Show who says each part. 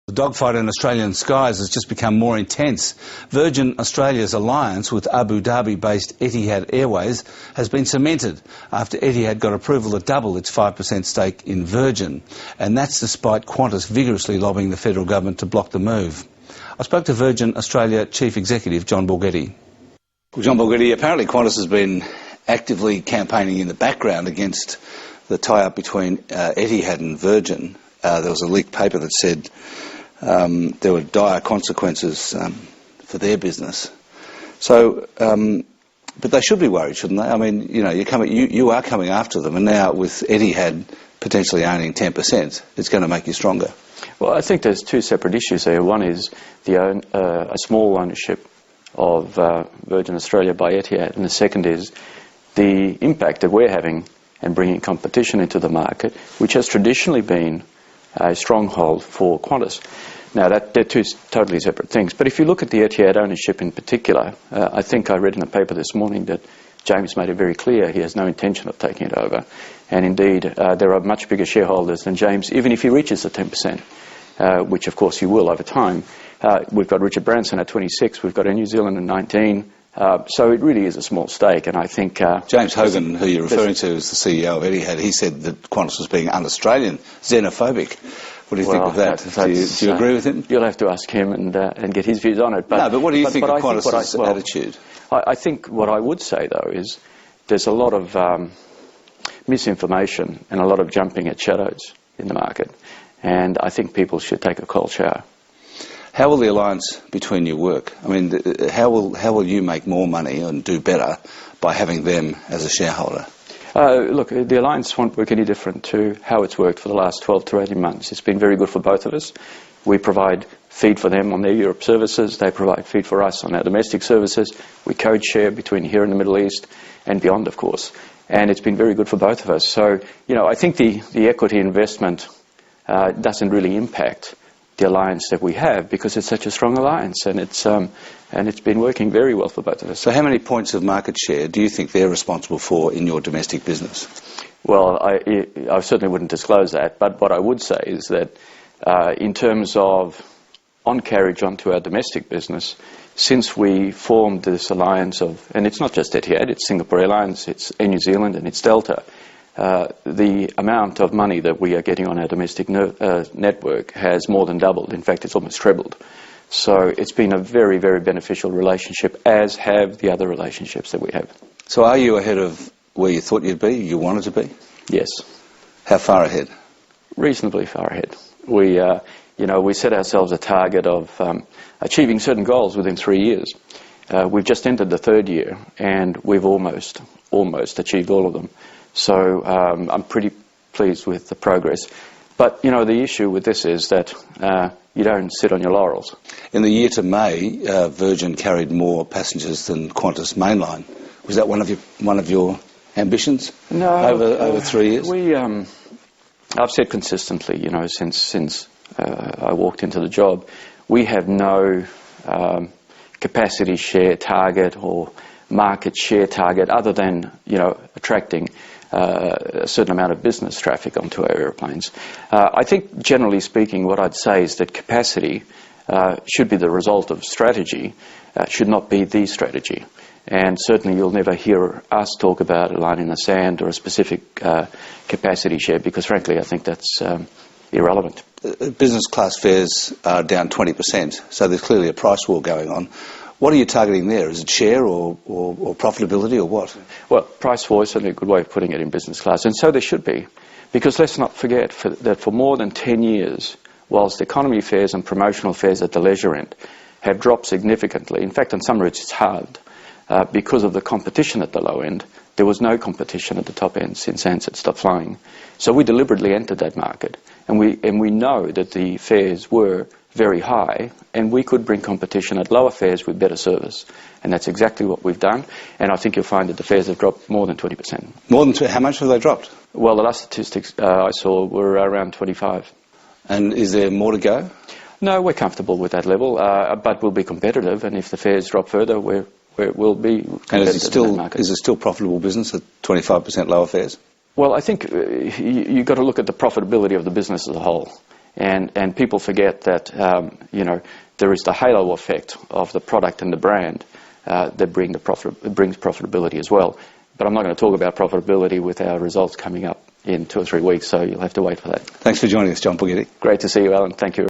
Speaker 1: The dogfight in Australian skies has just become more intense. Virgin Australia's alliance with Abu Dhabi-based Etihad Airways has been cemented after Etihad got approval to double its 5% stake in Virgin. And that's despite Qantas vigorously lobbying the federal government to block the move. I spoke to Virgin Australia Chief Executive John Borghetti. Well, John Borghetti, apparently Qantas has been actively campaigning in the background against the tie-up between Etihad and Virgin. There was a leaked paper that said there were dire consequences for their business. So, but they should be worried, shouldn't they? I mean, you know, you are coming after them, and now with Etihad potentially owning 10%, it's going to make you stronger.
Speaker 2: Well, I think there's two separate issues there. One is a small ownership of Virgin Australia by Etihad, and the second is the impact that we're having and bringing competition into the market, which has traditionally been a stronghold for Qantas. Now, they're two totally separate things. But if you look at the Etihad ownership in particular, I think I read in the paper this morning that James made it very clear he has no intention of taking it over. And indeed, there are much bigger shareholders than James, even if he reaches the 10%, which of course he will over time. We've got Richard Branson at 26, we've got Air New Zealand at 19. So it really is a small stake, and I think...
Speaker 1: James Hogan, who you're referring to as the CEO of Etihad, he said that Qantas was being un-Australian, xenophobic. What do you think of that? Do you agree with him?
Speaker 2: You'll have to ask him and get his views on it. But,
Speaker 1: no, but what do you think of Qantas' attitude?
Speaker 2: I think what I would say, though, is there's a lot of misinformation and a lot of jumping at shadows in the market, and I think people should take a cold shower.
Speaker 1: How will the alliance between you work? I mean, how will you make more money and do better by having them as a shareholder?
Speaker 2: Look, the alliance won't work any different to how it's worked for the last 12 to 18 months. It's been very good for both of us. We provide feed for them on their Europe services. They provide feed for us on our domestic services. We code share between here and the Middle East and beyond, of course. And it's been very good for both of us. So, you know, I think the equity investment doesn't really impact the alliance that we have, because it's such a strong alliance, and it's been working very well for both of us.
Speaker 1: So how many points of market share do you think they're responsible for in your domestic business?
Speaker 2: Well, I certainly wouldn't disclose that, but what I would say is that in terms of on-carriage onto our domestic business, since we formed this alliance of, and it's not just Etihad, it's Singapore Airlines, it's Air New Zealand, and it's Delta, the amount of money that we are getting on our domestic network has more than doubled. In fact, it's almost trebled. So it's been a very, very beneficial relationship, as have the other relationships that we have.
Speaker 1: So are you ahead of where you thought you'd be, you wanted to be?
Speaker 2: Yes.
Speaker 1: How far ahead?
Speaker 2: Reasonably far ahead. We set ourselves a target of achieving certain goals within 3 years. We've just entered the third year, and we've almost achieved all of them. So I'm pretty pleased with the progress. But, you know, the issue with this is that you don't sit on your laurels.
Speaker 1: In the year to May, Virgin carried more passengers than Qantas mainline. Was that one of your ambitions?
Speaker 2: No.
Speaker 1: Over 3 years?
Speaker 2: I've said consistently, you know, since I walked into the job, we have no capacity share target or market share target other than, you know, attracting a certain amount of business traffic onto our aeroplanes. I think, generally speaking, what I'd say is that capacity should be the result of strategy, should not be the strategy. And certainly you'll never hear us talk about a line in the sand or a specific capacity share, because frankly I think that's irrelevant.
Speaker 1: Business class fares are down 20%, so there's clearly a price war going on. What are you targeting there? Is it share or profitability or what?
Speaker 2: Well, price war is certainly a good way of putting it in business class, and so there should be. Because let's not forget that for more than 10 years, whilst economy fares and promotional fares at the leisure end have dropped significantly, in fact on some routes it's halved, because of the competition at the low end, there was no competition at the top end since Ansett stopped flying. So we deliberately entered that market, and we know that the fares were very high, and we could bring competition at lower fares with better service. And that's exactly what we've done, and I think you'll find that the fares have dropped more than 20%.
Speaker 1: More than how much have they dropped?
Speaker 2: Well, the last statistics I saw were around 25.
Speaker 1: And is there more to go?
Speaker 2: No, we're comfortable with that level, but we'll be competitive, and if the fares drop further, we'll be competitive.
Speaker 1: And is it still profitable business at 25% lower fares?
Speaker 2: Well, I think you've got to look at the profitability of the business as a whole. And people forget that, you know, there is the halo effect of the product and the brand that brings profitability as well. But I'm not going to talk about profitability with our results coming up in 2 or 3 weeks, so you'll have to wait for that.
Speaker 1: Thanks for joining us, John Borghetti.
Speaker 2: Great to see you, Alan. Thank you.